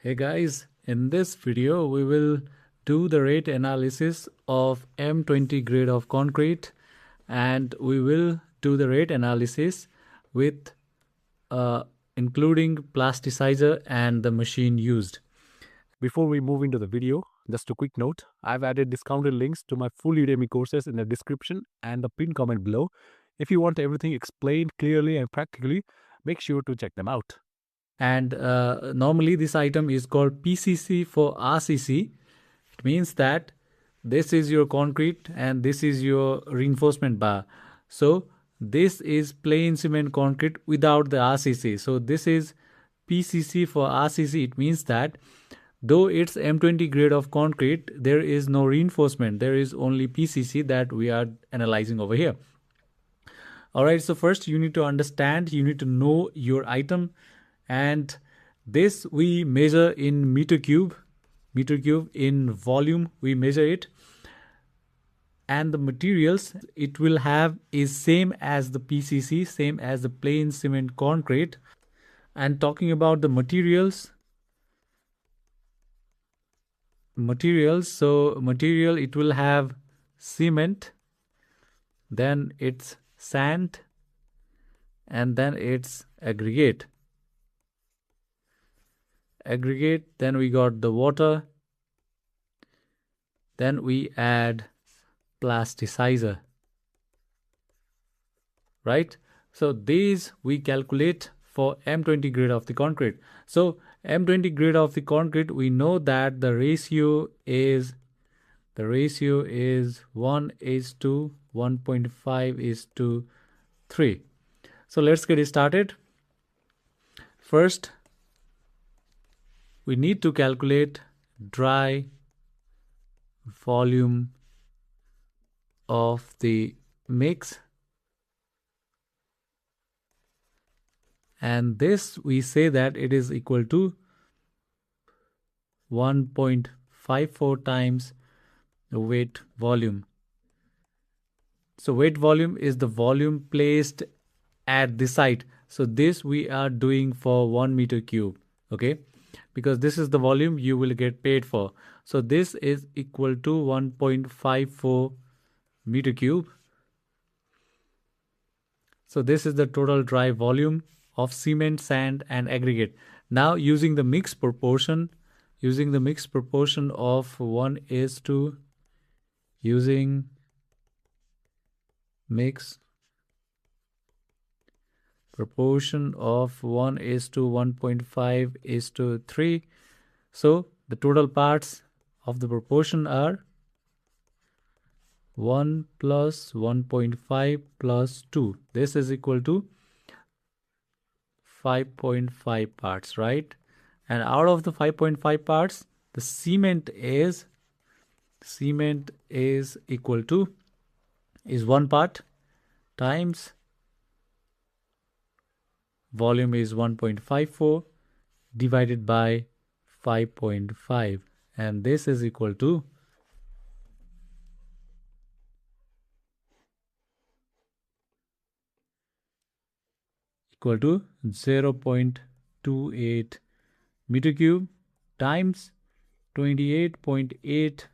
Hey guys, in this video we will do the rate analysis of M20 grade of concrete, and we will do the rate analysis with including plasticizer and the machine used. Before we move into the video, just a quick note, I've added discounted links to my full Udemy courses in the description and the pinned comment below. If you want everything explained clearly and practically, make sure to check them out. And normally this item is called PCC for RCC. It means that this is your concrete and this is your reinforcement bar. So this is plain cement concrete without the RCC. So this is PCC for RCC. It means that though it's M20 grade of concrete, there is no reinforcement. There is only PCC that we are analyzing over here. All right, so first you need to understand, you need to know your item, and this we measure in meter cube in volume we measure it, and the materials it will have is same as the PCC, same as the plain cement concrete. And talking about the materials, so material it will have cement, then it's sand, and then it's aggregate, then we got the water, then we add plasticizer, right? So these we calculate for M20 grade of the concrete. So M20 grade of the concrete, we know that the ratio is 1:1.5:3. So let's get started. First, we need to calculate dry volume of the mix, and this we say that it is equal to 1.54 times the weight volume. So weight volume is the volume placed at the site. So this we are doing for 1 meter cube, okay, because this is the volume you will get paid for. So this is equal to 1.54 meter cube. So this is the total dry volume of cement, sand, and aggregate. Now using the mix proportion, of 1:, using mix proportion of 1:1.5:3. So the total parts of the proportion are 1 plus 1.5 plus 2. This is equal to 5.5 parts, right? And out of the 5.5 parts, the cement is equal to is 1 part times volume is 1.54 divided by 5.5, and this is equal to 0.28 meter cube times 28.8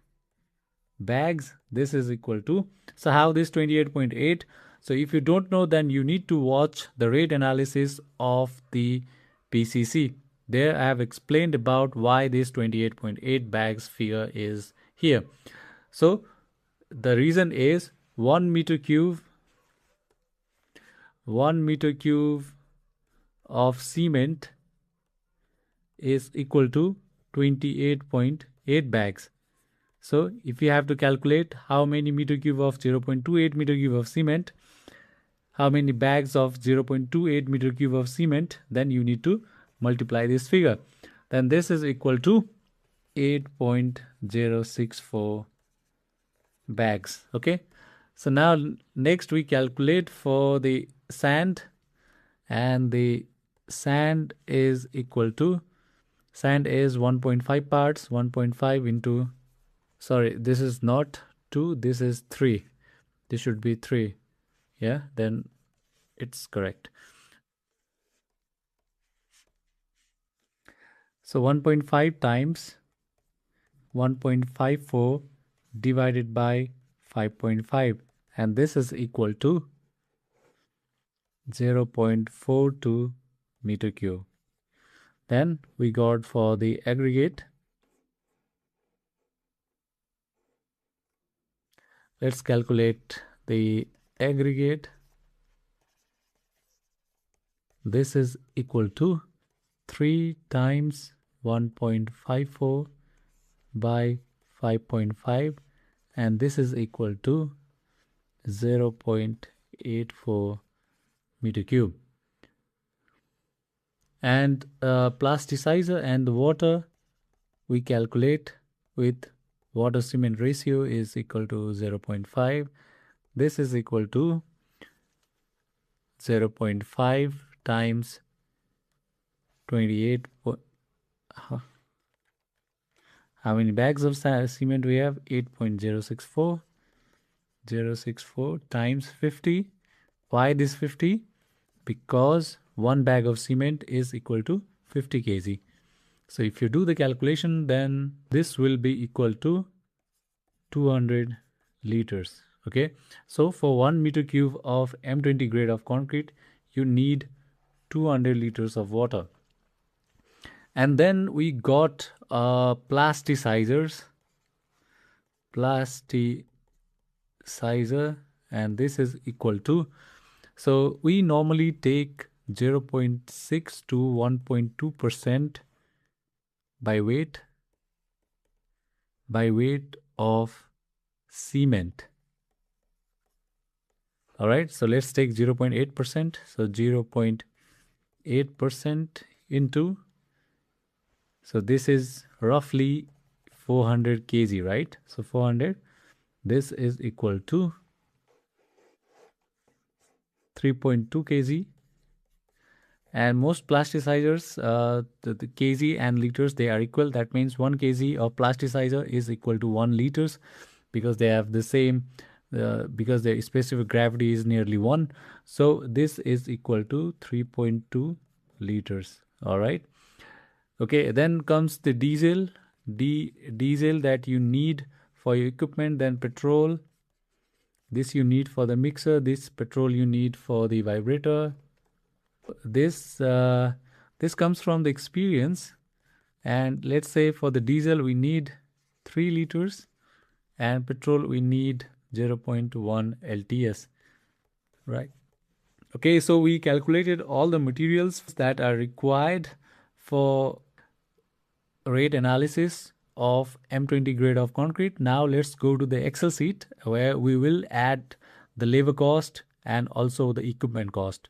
bags. This is equal to, so how this 28.8? So if you don't know, then you need to watch the rate analysis of the PCC. There I have explained about why this 28.8 bags figure is here. So the reason is 1 meter cube of cement is equal to 28.8 bags. So if you have to calculate how many meter cube of 0.28 meter cube of cement, how many bags of 0.28 meter cube of cement, then you need to multiply this figure. Then this is equal to 8.064 bags. Okay. So now next we calculate for the sand, and the sand is equal to, sand is 1.5 parts, 1.5 into, sorry, this is not 2, this is 3. This should be 3. Yeah, then it's correct. So 1.5 times 1.54 divided by 5.5, and this is equal to 0.42 meter cube. Then we got for the aggregate. Let's calculate the aggregate. This is equal to 3 times 1.54 by 5.5, and this is equal to 0.84 meter cube. And plasticizer and the water we calculate with water cement ratio is equal to 0.5. This is equal to 0.5 times 28. How many bags of cement we have? 8.064. 064 times 50. Why this 50? Because one bag of cement is equal to 50 kg. So if you do the calculation, then this will be equal to 200 liters. Okay. So for 1 meter cube of M20 grade of concrete, you need 200 liters of water. And then we got plasticizers. Plasticizer, and this is equal to, so we normally take 0.6 to 1.2% by weight of cement. All right, so let's take 0.8%. So 0.8% into, so this is roughly 400 kg, right? So 400, this is equal to 3.2 kg. And most plasticizers, the kg and liters, they are equal. That means 1 kg of plasticizer is equal to 1 liters, because they have the same, because their specific gravity is nearly 1. So this is equal to 3.2 liters. All right. Okay, then comes the diesel. Diesel that you need for your equipment, then petrol. This you need for the mixer. This petrol you need for the vibrator. This comes from the experience. And let's say for the diesel we need 3 liters, and petrol we need 0.1 LTS, right? Okay, so we calculated all the materials that are required for rate analysis of M20 grade of concrete. Now let's go to the Excel sheet where we will add the labor cost and also the equipment cost.